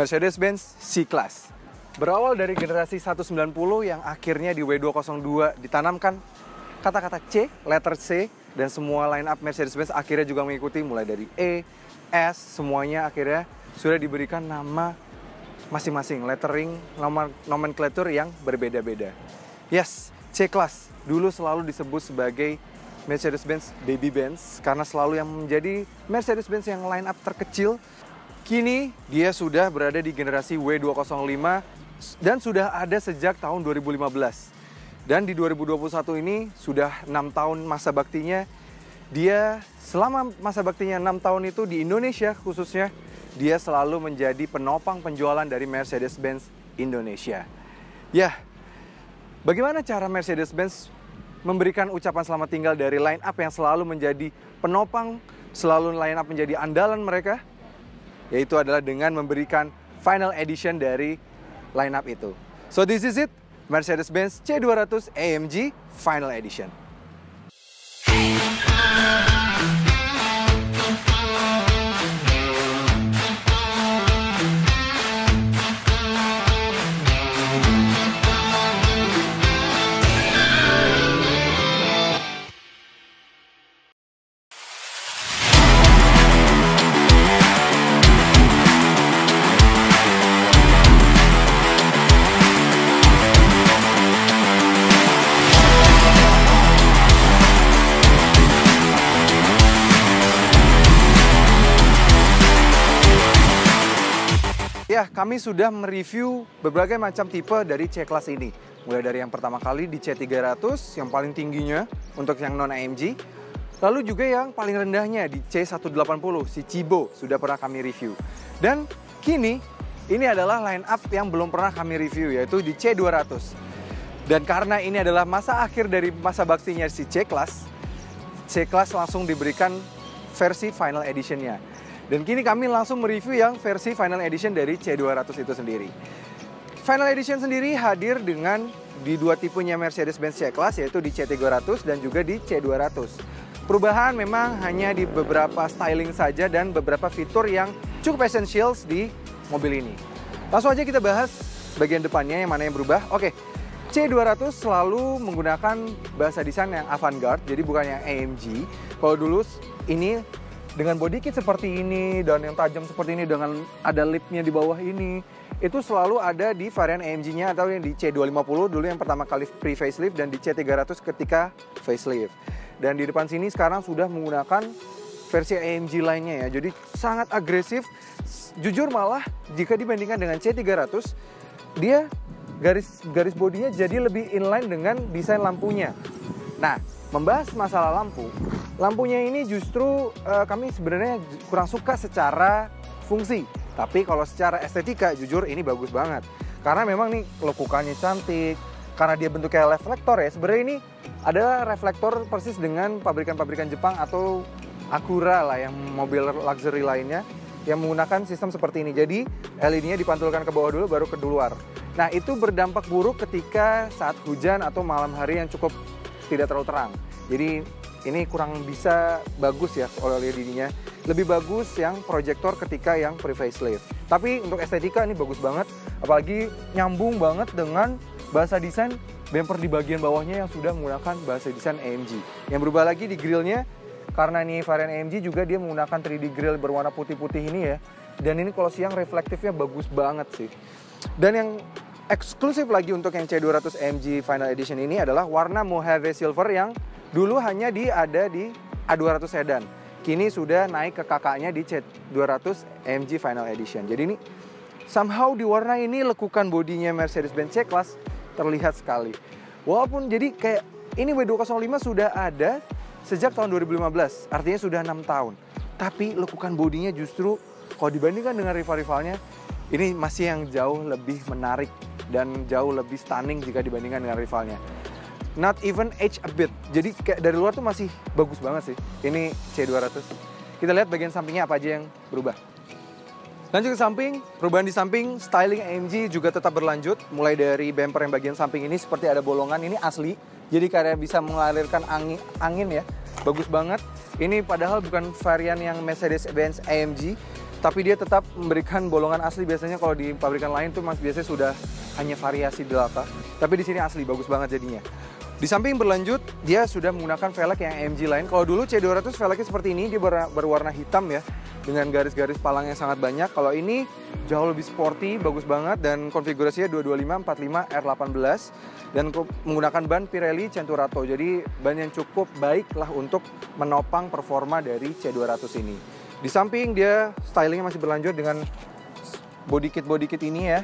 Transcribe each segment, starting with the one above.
Mercedes-Benz C-Class. Berawal dari generasi 190 yang akhirnya di W202 ditanamkan kata-kata C, letter C, dan semua line up Mercedes-Benz akhirnya juga mengikuti, mulai dari E, S, semuanya akhirnya sudah diberikan nama masing-masing, lettering, nomenklatur yang berbeda-beda. Yes, C-Class dulu selalu disebut sebagai Mercedes-Benz Baby Benz karena selalu yang menjadi Mercedes-Benz yang line up terkecil. Kini dia sudah berada di generasi W205 dan sudah ada sejak tahun 2015. Dan di 2021 ini sudah 6 tahun masa baktinya. Dia selama masa baktinya 6 tahun itu di Indonesia khususnya, dia selalu menjadi penopang penjualan dari Mercedes-Benz Indonesia. Ya, bagaimana cara Mercedes-Benz memberikan ucapan selamat tinggal dari line up yang selalu menjadi penopang, selalu line up menjadi andalan mereka? Yaitu adalah dengan memberikan final edition dari line up itu. So this is it, Mercedes-Benz C200 AMG Final Edition. Ya, kami sudah mereview berbagai macam tipe dari C-Class ini. Mulai dari yang pertama kali di C300, yang paling tingginya untuk yang non-AMG. Lalu juga yang paling rendahnya di C180, si Cibo, sudah pernah kami review. Dan kini, ini adalah line up yang belum pernah kami review, yaitu di C200. Dan karena ini adalah masa akhir dari masa baktinya si C-Class, C-Class langsung diberikan versi final edition-nya. Dan kini kami langsung mereview yang versi final edition dari C200 itu sendiri. Final edition sendiri hadir dengan di dua tipenya Mercedes-Benz C-Class, yaitu di C300 dan juga di C200. Perubahan memang hanya di beberapa styling saja dan beberapa fitur yang cukup essentials di mobil ini. Langsung aja kita bahas bagian depannya yang mana yang berubah. Oke, C200 selalu menggunakan bahasa desain yang avant-garde, jadi bukan yang AMG. Kalau dulu ini dengan body kit seperti ini dan yang tajam seperti ini dengan ada lipnya di bawah ini, itu selalu ada di varian AMG-nya atau yang di C250 dulu yang pertama kali pre-facelift dan di C300 ketika facelift. Dan di depan sini sekarang sudah menggunakan versi AMG lainnya ya. Jadi sangat agresif. Jujur malah jika dibandingkan dengan C300, dia garis bodinya jadi lebih inline dengan desain lampunya. Nah, membahas masalah lampu, lampunya ini justru kami sebenarnya kurang suka secara fungsi. Tapi kalau secara estetika, jujur ini bagus banget. Karena memang nih lekukannya cantik, karena dia bentuknya reflektor ya. Sebenarnya ini adalah reflektor persis dengan pabrikan-pabrikan Jepang atau Acura lah, yang mobil luxury lainnya yang menggunakan sistem seperti ini. Jadi LED-nya dipantulkan ke bawah dulu, baru ke luar. Nah, itu berdampak buruk ketika saat hujan atau malam hari yang cukup tidak terlalu terang. Jadi ini kurang bisa bagus ya OLED ininya. Lebih bagus yang proyektor ketika yang pre-facelift. Tapi untuk estetika ini bagus banget. Apalagi nyambung banget dengan bahasa desain bumper di bagian bawahnya yang sudah menggunakan bahasa desain AMG. Yang berubah lagi di grillnya, karena ini varian AMG juga dia menggunakan 3D grill berwarna putih-putih ini ya. Dan ini kalau siang reflektifnya bagus banget sih. Dan yang eksklusif lagi untuk yang C200 AMG Final Edition ini adalah warna Mohave Silver yang dulu hanya ada di A200 Sedan. Kini sudah naik ke kakaknya di C200 AMG Final Edition. Jadi ini somehow di warna ini lekukan bodinya Mercedes-Benz C-Class terlihat sekali. Walaupun jadi kayak ini W205 sudah ada sejak tahun 2015, artinya sudah 6 tahun. Tapi lekukan bodinya justru kalau dibandingkan dengan rival-rivalnya, ini masih yang jauh lebih menarik dan jauh lebih stunning jika dibandingkan dengan rivalnya. Not even age a bit. Jadi kayak dari luar tuh masih bagus banget sih. Ini C200. Kita lihat bagian sampingnya apa aja yang berubah. Lanjut ke samping, perubahan di samping, styling AMG juga tetap berlanjut. Mulai dari bumper yang bagian samping ini seperti ada bolongan, ini asli. Jadi kayak bisa mengalirkan angin ya. Bagus banget. Ini padahal bukan varian yang Mercedes-Benz AMG. tapi dia tetap memberikan bolongan asli. Biasanya kalau di pabrikan lain tuh biasanya sudah hanya variasi di lata, tapi di sini asli, bagus banget jadinya. Di samping berlanjut, dia sudah menggunakan velg yang AMG lain. Kalau dulu C200 velgnya seperti ini, dia berwarna hitam ya, dengan garis-garis palang yang sangat banyak. Kalau ini jauh lebih sporty, bagus banget, dan konfigurasinya 225 45 R18 dan menggunakan ban Pirelli Centurato. Jadi ban yang cukup baik lah untuk menopang performa dari C200 ini. Di samping dia stylingnya masih berlanjut dengan body kit ini ya,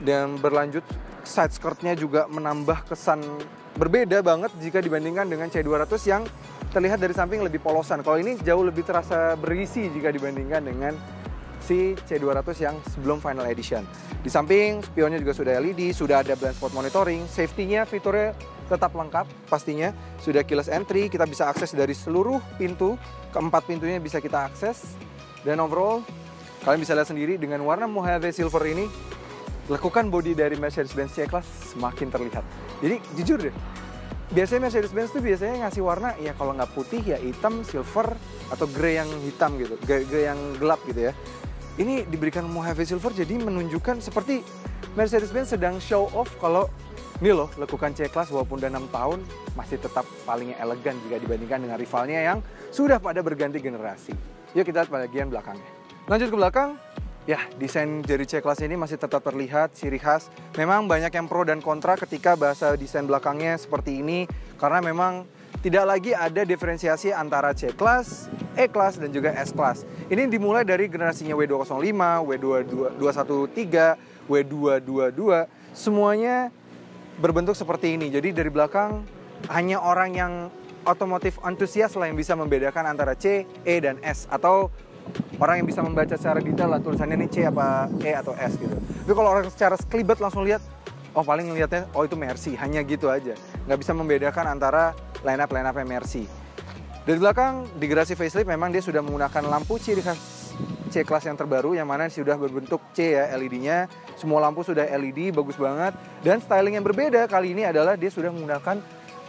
dan berlanjut side skirtnya juga menambah kesan berbeda banget jika dibandingkan dengan C200 yang terlihat dari samping lebih polosan. Kalau ini jauh lebih terasa berisi jika dibandingkan dengan si C200 yang sebelum Final Edition. Di samping spionnya juga sudah LED, sudah ada blind spot monitoring, safety-nya fiturnya tetap lengkap pastinya. Sudah keyless entry, kita bisa akses dari seluruh pintu, keempat pintunya bisa kita akses. Dan overall, kalian bisa lihat sendiri dengan warna Mojave Silver ini, lekukan bodi dari Mercedes-Benz C-Class semakin terlihat. Jadi jujur deh, biasanya Mercedes-Benz tuh biasanya ngasih warna, ya kalau nggak putih ya hitam, silver, atau grey yang hitam gitu, grey yang gelap gitu ya. Ini diberikan Mojave Silver jadi menunjukkan seperti Mercedes-Benz sedang show off kalau ini loh, lekukan C-Class walaupun udah 6 tahun masih tetap palingnya elegan jika dibandingkan dengan rivalnya yang sudah pada berganti generasi. Yuk kita lihat bagian belakangnya. Lanjut ke belakang, ya desain dari C-Class ini masih tetap terlihat ciri khas. Memang banyak yang pro dan kontra ketika bahasa desain belakangnya seperti ini, karena memang tidak lagi ada diferensiasi antara C-Class, E-Class, dan juga S-Class. Ini dimulai dari generasinya W205, W213, W222, semuanya berbentuk seperti ini. Jadi dari belakang hanya orang yang otomotif antusias lah yang bisa membedakan antara C, E, dan S. Atau orang yang bisa membaca secara detail lah tulisannya ini C apa E atau S gitu. Tapi kalau orang secara sekelibat langsung lihat, oh paling ngelihatnya, oh itu Mercy, hanya gitu aja. Nggak bisa membedakan antara line-up Mercy. Dari belakang, di garasi facelift memang dia sudah menggunakan lampu ciri khas C-Class yang terbaru, yang mana sudah berbentuk C ya LED-nya. Semua lampu sudah LED, bagus banget. Dan styling yang berbeda kali ini adalah dia sudah menggunakan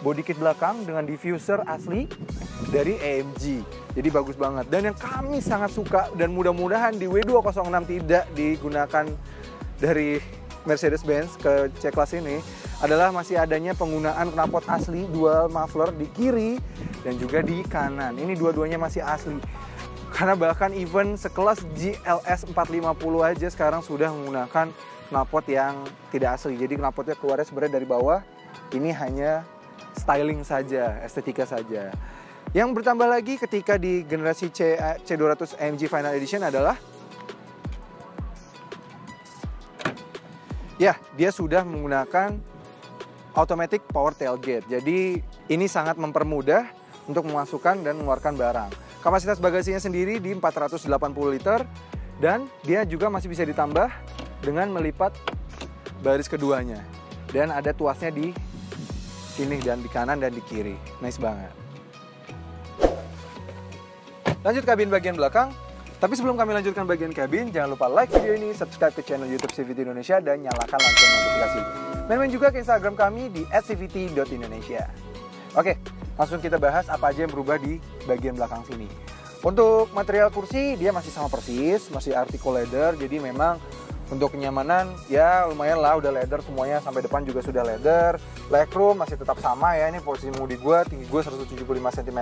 body kit belakang dengan diffuser asli dari AMG. Jadi bagus banget. Dan yang kami sangat suka, dan mudah-mudahan di W206 tidak digunakan dari Mercedes-Benz ke C-Class ini, adalah masih adanya penggunaan knalpot asli dual muffler di kiri dan juga di kanan. Ini dua-duanya masih asli. Karena bahkan even sekelas GLS 450 aja sekarang sudah menggunakan knalpot yang tidak asli. Jadi knalpotnya keluarnya sebenarnya dari bawah. Ini hanya styling saja, estetika saja. Yang bertambah lagi ketika di generasi C200 AMG Final Edition adalah, ya, dia sudah menggunakan automatic power tailgate. Jadi ini sangat mempermudah untuk memasukkan dan mengeluarkan barang. Kapasitas bagasinya sendiri di 480 liter dan dia juga masih bisa ditambah dengan melipat baris keduanya. Dan ada tuasnya di sini dan di kanan dan di kiri. Nice banget. Lanjut kabin bagian belakang. Tapi sebelum kami lanjutkan bagian kabin, jangan lupa like video ini, subscribe ke channel YouTube CVT Indonesia, dan nyalakan lonceng notifikasi. Main-main juga ke Instagram kami di @cvt.indonesia. Oke, langsung kita bahas apa aja yang berubah di bagian belakang sini. Untuk material kursi, dia masih sama persis, masih article leather, jadi memang untuk kenyamanan ya lumayan lah, udah leather semuanya, sampai depan juga sudah leather. Legroom masih tetap sama ya, ini posisi mudi gue, tinggi gue 175 cm,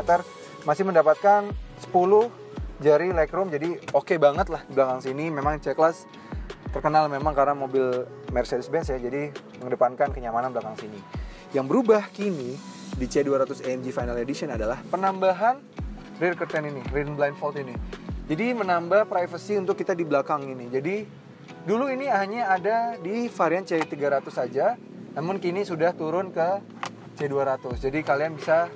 masih mendapatkan 10 jari legroom, jadi oke banget lah di belakang sini. Memang C-Class terkenal memang karena mobil Mercedes-Benz ya, jadi mengedepankan kenyamanan belakang sini. Yang berubah kini di C200 AMG Final Edition adalah penambahan rear curtain ini, rear blindfold ini. Jadi menambah privacy untuk kita di belakang ini. Jadi dulu ini hanya ada di varian C300 saja, namun kini sudah turun ke C200. Jadi kalian bisa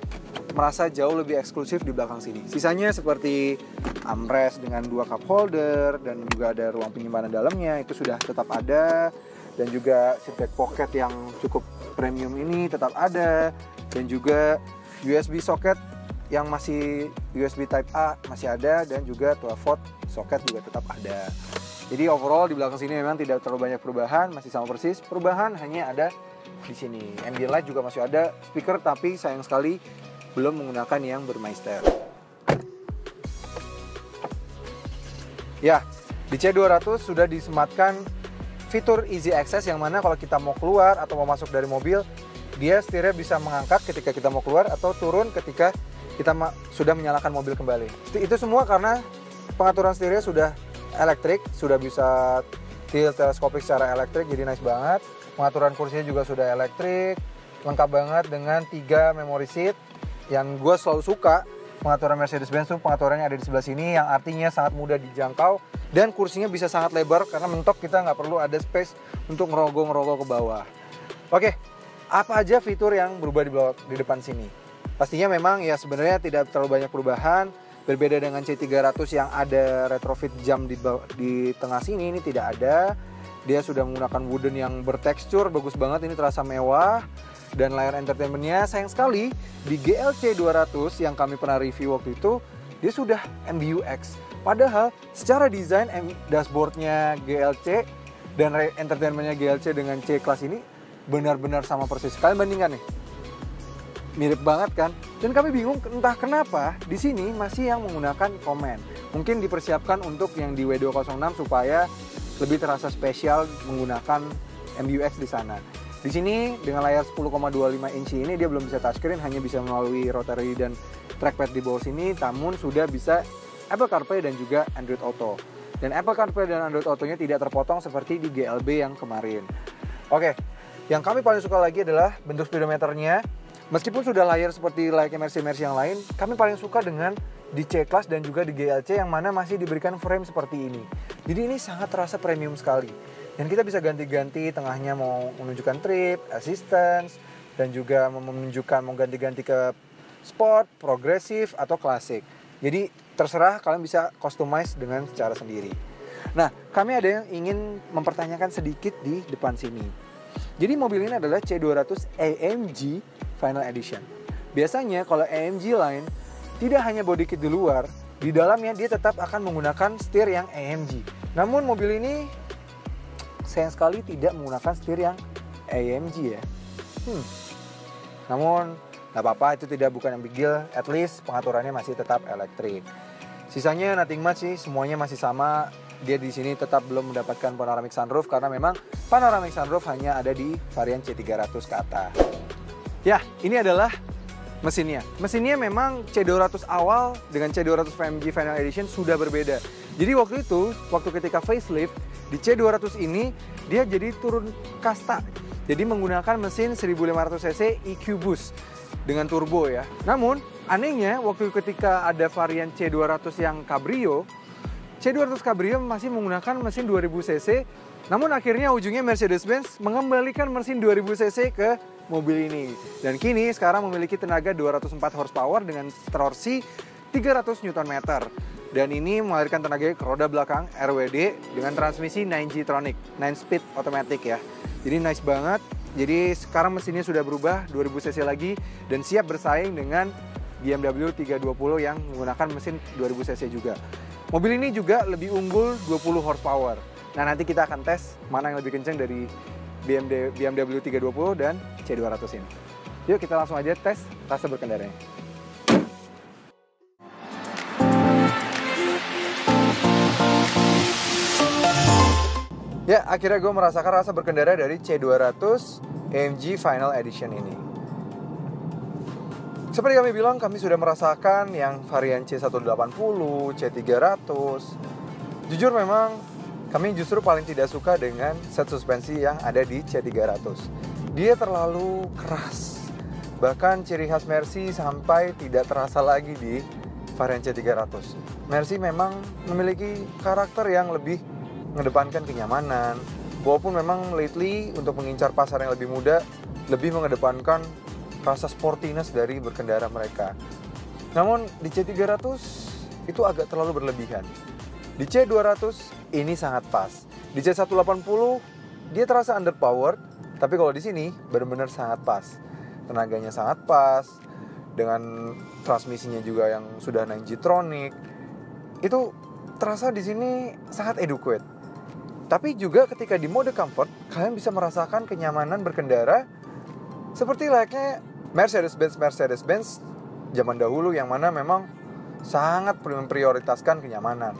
merasa jauh lebih eksklusif di belakang sini. Sisanya seperti armrest dengan 2 cup holder dan juga ada ruang penyimpanan dalamnya, itu sudah tetap ada. Dan juga seat back pocket yang cukup premium ini tetap ada. Dan juga USB socket yang masih USB Type A masih ada, dan juga 12 volt socket juga tetap ada. Jadi overall di belakang sini memang tidak terlalu banyak perubahan, masih sama persis. Perubahan hanya ada di sini. Ambient light juga masih ada, speaker tapi sayang sekali belum menggunakan yang Burmeister. Ya, di C200 sudah disematkan fitur Easy Access yang mana kalau kita mau keluar atau mau masuk dari mobil, dia setirnya bisa mengangkat ketika kita mau keluar atau turun ketika kita sudah menyalakan mobil kembali. Itu semua karena pengaturan setirnya sudah elektrik, sudah bisa tilt teleskopik secara elektrik, jadi nice banget. Pengaturan kursinya juga sudah elektrik, lengkap banget dengan 3 memory seat. Yang gue selalu suka pengaturan Mercedes-Benz tuh pengaturannya ada di sebelah sini, yang artinya sangat mudah dijangkau dan kursinya bisa sangat lebar karena mentok kita nggak perlu ada space untuk ngerogoh ke bawah. Oke, apa aja fitur yang berubah di depan sini? Pastinya memang ya sebenarnya tidak terlalu banyak perubahan. Berbeda dengan C300 yang ada retrofit jam di tengah sini, ini tidak ada. Dia sudah menggunakan wooden yang bertekstur, bagus banget, ini terasa mewah. Dan layar entertainmentnya sayang sekali di GLC 200 yang kami pernah review waktu itu, dia sudah MBUX. Padahal secara desain dashboardnya GLC dan entertainmentnya GLC dengan C-Class ini benar-benar sama persis. Kalian bandingkan nih, mirip banget kan? Dan kami bingung entah kenapa di sini masih yang menggunakan Command. Mungkin dipersiapkan untuk yang di W206 supaya lebih terasa spesial menggunakan MBUX di sana. Di sini dengan layar 10,25 inci ini dia belum bisa touchscreen, hanya bisa melalui rotary dan trackpad di bawah sini, namun sudah bisa Apple CarPlay dan juga Android Auto. Dan Apple CarPlay dan Android Auto-nya tidak terpotong seperti di GLB yang kemarin. Oke, yang kami paling suka lagi adalah bentuk speedometernya. Meskipun sudah layar seperti layaknya Mercy yang lain, kami paling suka dengan di C-Class dan juga di GLC yang mana masih diberikan frame seperti ini. Jadi ini sangat terasa premium sekali. Dan kita bisa ganti-ganti tengahnya mau menunjukkan trip, assistance, dan juga menunjukkan mau ganti-ganti ke sport, progresif, atau klasik. Jadi terserah kalian bisa customize dengan cara sendiri. Nah, kami ada yang ingin mempertanyakan sedikit di depan sini. Jadi mobil ini adalah C200 AMG Final Edition. Biasanya kalau AMG line tidak hanya body kit di luar, di dalamnya dia tetap akan menggunakan setir yang AMG. Namun mobil ini sayang sekali tidak menggunakan setir yang AMG ya. Namun nggak apa-apa, itu bukan yang big deal. At least pengaturannya masih tetap elektrik. Sisanya nothing much sih, semuanya masih sama. Dia di sini tetap belum mendapatkan panoramic sunroof karena memang panoramic sunroof hanya ada di varian C300 ke atas. Ya, ini adalah mesinnya. Mesinnya memang C200 awal dengan C200 AMG Final Edition sudah berbeda. Jadi waktu ketika facelift di C200 ini dia jadi turun kasta. Jadi menggunakan mesin 1500 cc EQ Boost dengan turbo ya. Namun anehnya waktu ketika ada varian C200 yang Cabrio, C200 Cabrio masih menggunakan mesin 2000 cc. Namun akhirnya ujungnya Mercedes-Benz mengembalikan mesin 2000 cc ke mobil ini. Dan kini sekarang memiliki tenaga 204 horsepower dengan torsi 300 Nm. Dan ini melahirkan tenaga ke roda belakang RWD dengan transmisi 9G-tronic, 9-speed automatic ya. Jadi nice banget. Jadi sekarang mesinnya sudah berubah 2000 cc lagi dan siap bersaing dengan BMW 320 yang menggunakan mesin 2000 cc juga. Mobil ini juga lebih unggul 20 horsepower. Nah, nanti kita akan tes mana yang lebih kencang dari BMW 320 dan C200 ini. Yuk kita langsung aja tes rasa berkendaranya. Ya, akhirnya gue merasakan rasa berkendara dari C200 AMG Final Edition ini. Seperti kami bilang, kami sudah merasakan yang varian C180, C300. Jujur memang kami justru paling tidak suka dengan set suspensi yang ada di C300. Dia terlalu keras. Bahkan ciri khas Mercy sampai tidak terasa lagi di varian C300. Mercy memang memiliki karakter yang lebih mengedepankan kenyamanan. Walaupun memang lately untuk mengincar pasar yang lebih muda, lebih mengedepankan rasa sportiness dari berkendara mereka. Namun di C300 itu agak terlalu berlebihan. Di C200 ini sangat pas. Di C180 dia terasa underpowered, tapi kalau di sini benar-benar sangat pas. Tenaganya sangat pas, dengan transmisinya juga yang sudah 9G-tronic. Itu terasa di sini sangat adequate. Tapi juga ketika di mode comfort, kalian bisa merasakan kenyamanan berkendara seperti layaknya Mercedes-Benz zaman dahulu yang mana memang sangat memprioritaskan kenyamanan.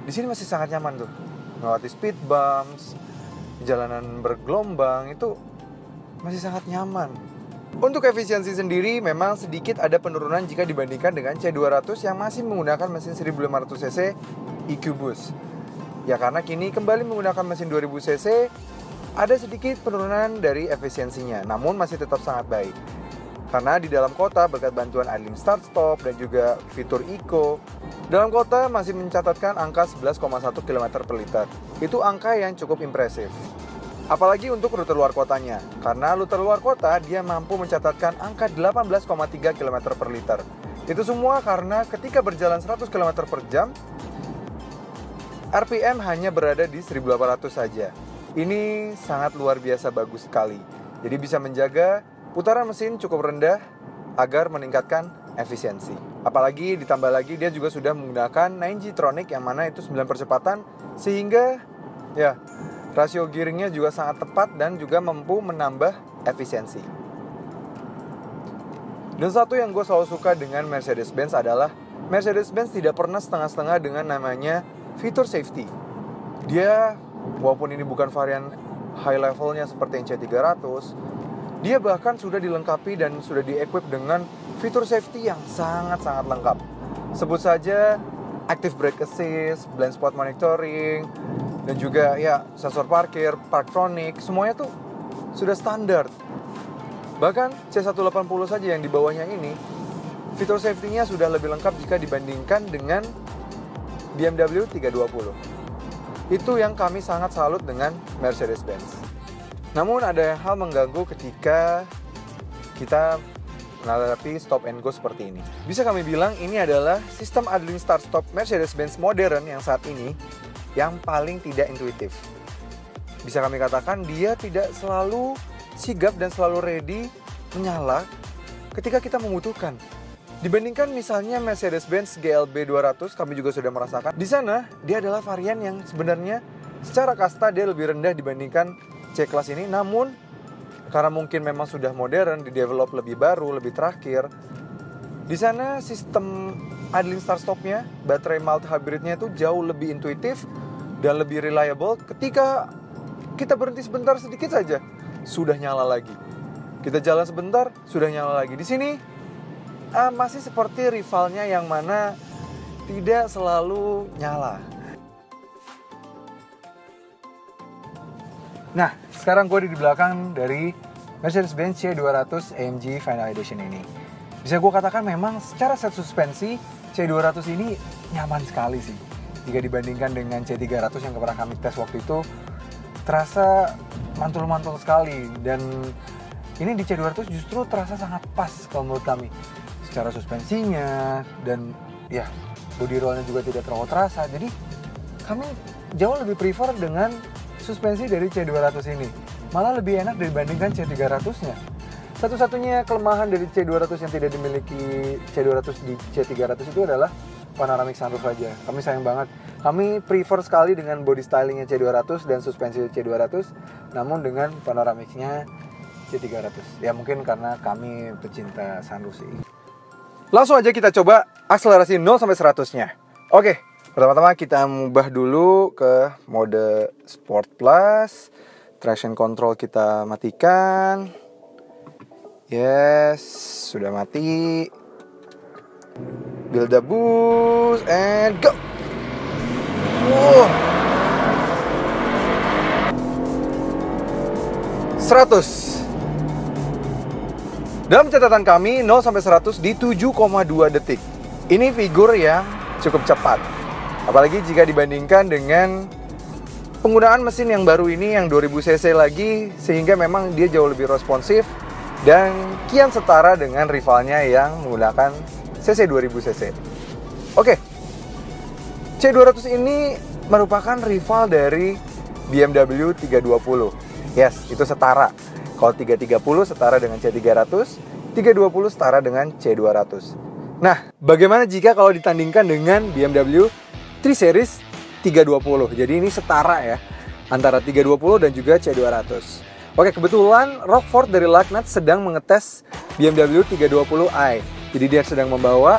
di sini masih sangat nyaman tuh. Melewati speed bumps, jalanan bergelombang itu masih sangat nyaman. Untuk efisiensi sendiri memang sedikit ada penurunan jika dibandingkan dengan C200 yang masih menggunakan mesin 1500cc EQ Boost. Ya karena kini kembali menggunakan mesin 2000cc, ada sedikit penurunan dari efisiensinya, namun masih tetap sangat baik. Karena di dalam kota berkat bantuan idling start stop dan juga fitur eco, dalam kota masih mencatatkan angka 11,1 km per liter. Itu angka yang cukup impresif. Apalagi untuk rute luar kotanya, karena rute luar kota dia mampu mencatatkan angka 18,3 km per liter. Itu semua karena ketika berjalan 100 km per jam, RPM hanya berada di 1800 saja. Ini sangat luar biasa bagus sekali. Jadi bisa menjaga putaran mesin cukup rendah agar meningkatkan efisiensi. Apalagi ditambah lagi dia juga sudah menggunakan 9G Tronic yang mana itu 9 percepatan, sehingga ya rasio gearingnya juga sangat tepat dan juga mampu menambah efisiensi. Dan satu yang gue selalu suka dengan Mercedes-Benz adalah Mercedes-Benz tidak pernah setengah-setengah dengan namanya fitur safety. Dia, walaupun ini bukan varian high levelnya seperti yang C300, dia bahkan sudah dilengkapi dan sudah di-equip dengan fitur safety yang sangat-sangat lengkap. Sebut saja Active Brake Assist, Blind Spot Monitoring, dan juga ya sensor parkir, Parktronic, semuanya tuh sudah standar. Bahkan C180 saja yang di bawahnya ini, fitur safety-nya sudah lebih lengkap jika dibandingkan dengan BMW 320. Itu yang kami sangat salut dengan Mercedes-Benz. Namun ada hal mengganggu ketika kita menghadapi stop and go seperti ini. Bisa kami bilang ini adalah sistem idling start stop Mercedes-Benz modern yang saat ini yang paling tidak intuitif. Bisa kami katakan dia tidak selalu sigap dan selalu ready menyala ketika kita membutuhkan. Dibandingkan misalnya Mercedes-Benz GLB 200, kami juga sudah merasakan. Di sana dia adalah varian yang sebenarnya secara kasta dia lebih rendah dibandingkan C-Class ini. Namun karena mungkin memang sudah modern, di-develop lebih baru, lebih terakhir, di sana sistem idling start stopnya, baterai mild hybridnya itu jauh lebih intuitif dan lebih reliable. Ketika kita berhenti sebentar sedikit saja, sudah nyala lagi. Kita jalan sebentar, sudah nyala lagi. Di sini masih seperti rivalnya yang mana tidak selalu nyala. Nah, sekarang gue di belakang dari Mercedes-Benz C200 AMG Final Edition ini. Bisa gue katakan memang secara set suspensi C200 ini nyaman sekali sih. Jika dibandingkan dengan C300 yang pernah kami tes waktu itu, terasa mantul-mantul sekali. Dan ini di C200 justru terasa sangat pas kalau menurut kami. Secara suspensinya dan ya body rollnya juga tidak terlalu terasa. Jadi kami jauh lebih prefer dengan suspensi dari C200 ini. Malah lebih enak dibandingkan C300-nya. Satu-satunya kelemahan dari C200 yang tidak dimiliki C200 di C300 itu adalah panoramic sunroof saja. Kami sayang banget. Kami prefer sekali dengan body stylingnya C200 dan suspensi C200, namun dengan panoramicnya C300. Ya mungkin karena kami pecinta sunroof sih. Langsung aja kita coba akselerasi 0 sampai 100-nya. Oke, pertama-tama kita ubah dulu ke mode Sport Plus. Traction control kita matikan. Yes, sudah mati. Build the boost and go. Wow. 100. Dalam catatan kami 0 sampai 100 di 7,2 detik. Ini figur yang cukup cepat. Apalagi jika dibandingkan dengan penggunaan mesin yang baru ini yang 2000cc lagi, sehingga memang dia jauh lebih responsif dan kian setara dengan rivalnya yang menggunakan cc 2000cc. Oke. C200 ini merupakan rival dari BMW 320. Yes, itu setara. Kalau 330 setara dengan C300, 320 setara dengan C200. Nah, bagaimana jika kalau ditandingkan dengan BMW 3 Series 320? Jadi ini setara ya, antara 320 dan juga C200. Oke, kebetulan Rockford dari Lucknuts sedang mengetes BMW 320i. Jadi dia sedang membawa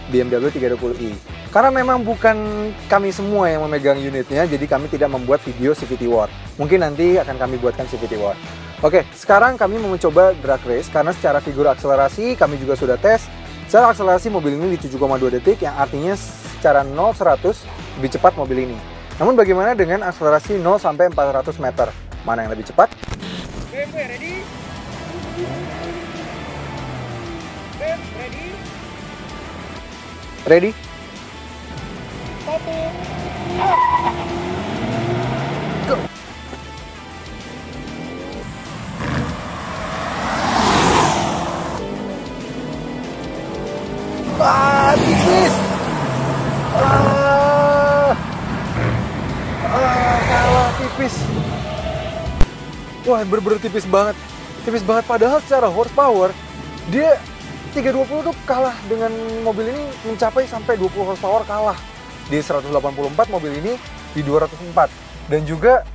BMW 320i. Karena memang bukan kami semua yang memegang unitnya, jadi kami tidak membuat video CVT War. Mungkin nanti akan kami buatkan CVT War. Oke, sekarang kami mau mencoba drag race karena secara figur akselerasi kami juga sudah tes. Secara akselerasi mobil ini di 7,2 detik, yang artinya secara 0-100 lebih cepat mobil ini. Namun bagaimana dengan akselerasi 0-400 meter? Mana yang lebih cepat? BMW ready? Ben, ready? Ready? 1. Go! Tipis! Kalah tipis. Wah, bener-bener tipis banget. Tipis banget, padahal secara horsepower dia 320 tuh kalah dengan mobil ini mencapai sampai 20 horsepower kalah. Di 184 mobil ini di 204. Dan juga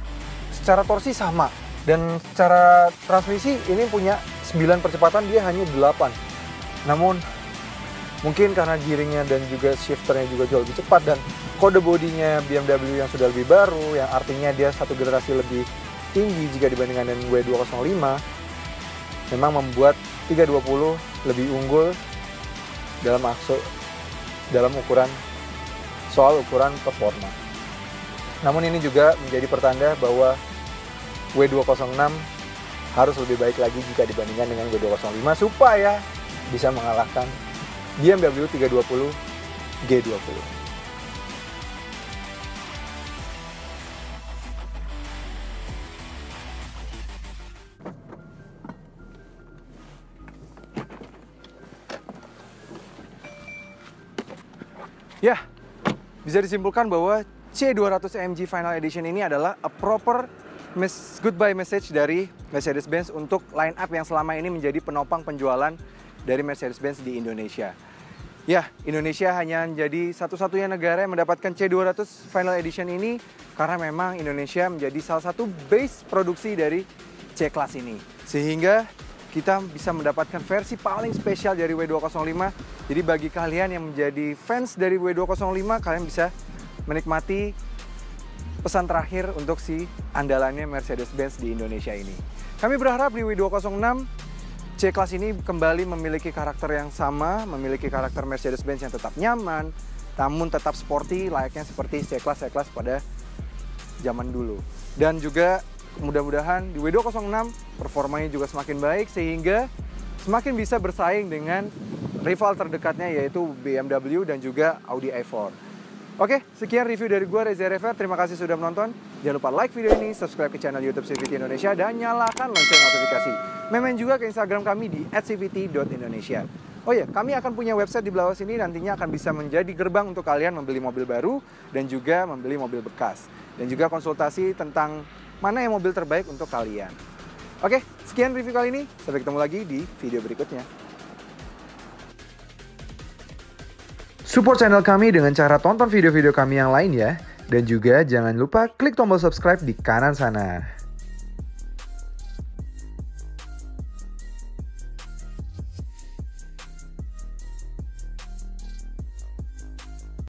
secara torsi sama. Dan secara transmisi ini punya 9 percepatan, dia hanya 8. Namun mungkin karena gearingnya dan juga shifternya juga jauh lebih cepat, dan kode bodinya BMW yang sudah lebih baru, yang artinya dia satu generasi lebih tinggi jika dibandingkan dengan W205, memang membuat 320 lebih unggul dalam ukuran performa. Namun ini juga menjadi pertanda bahwa W206 harus lebih baik lagi jika dibandingkan dengan W205 supaya bisa mengalahkan BMW 320 G20. Ya, bisa disimpulkan bahwa C200 AMG Final Edition ini adalah a proper goodbye message dari Mercedes-Benz untuk line up yang selama ini menjadi penopang penjualan dari Mercedes-Benz di Indonesia. Ya, Indonesia hanya menjadi satu-satunya negara yang mendapatkan C200 Final Edition ini karena memang Indonesia menjadi salah satu base produksi dari C-Class ini. Sehingga kita bisa mendapatkan versi paling spesial dari W205. Jadi bagi kalian yang menjadi fans dari W205, kalian bisa menikmati pesan terakhir untuk si andalannya Mercedes-Benz di Indonesia ini. Kami berharap di W206 C-Class ini kembali memiliki karakter yang sama, memiliki karakter Mercedes-Benz yang tetap nyaman, namun tetap sporty layaknya seperti C-Class pada zaman dulu. Dan juga mudah-mudahan di W206 performanya juga semakin baik sehingga semakin bisa bersaing dengan rival terdekatnya yaitu BMW dan juga Audi A4. Oke, sekian review dari gue, Reza Rever. Terima kasih sudah menonton. Jangan lupa like video ini, subscribe ke channel YouTube CVT Indonesia, dan nyalakan lonceng notifikasi. Main juga ke Instagram kami di @cvt.indonesia. Oh ya, kami akan punya website di bawah sini, nantinya akan bisa menjadi gerbang untuk kalian membeli mobil baru dan juga membeli mobil bekas. Dan juga konsultasi tentang mana yang mobil terbaik untuk kalian. Oke, sekian review kali ini. Sampai ketemu lagi di video berikutnya. Support channel kami dengan cara tonton video-video kami yang lain ya. Dan juga jangan lupa klik tombol subscribe di kanan sana.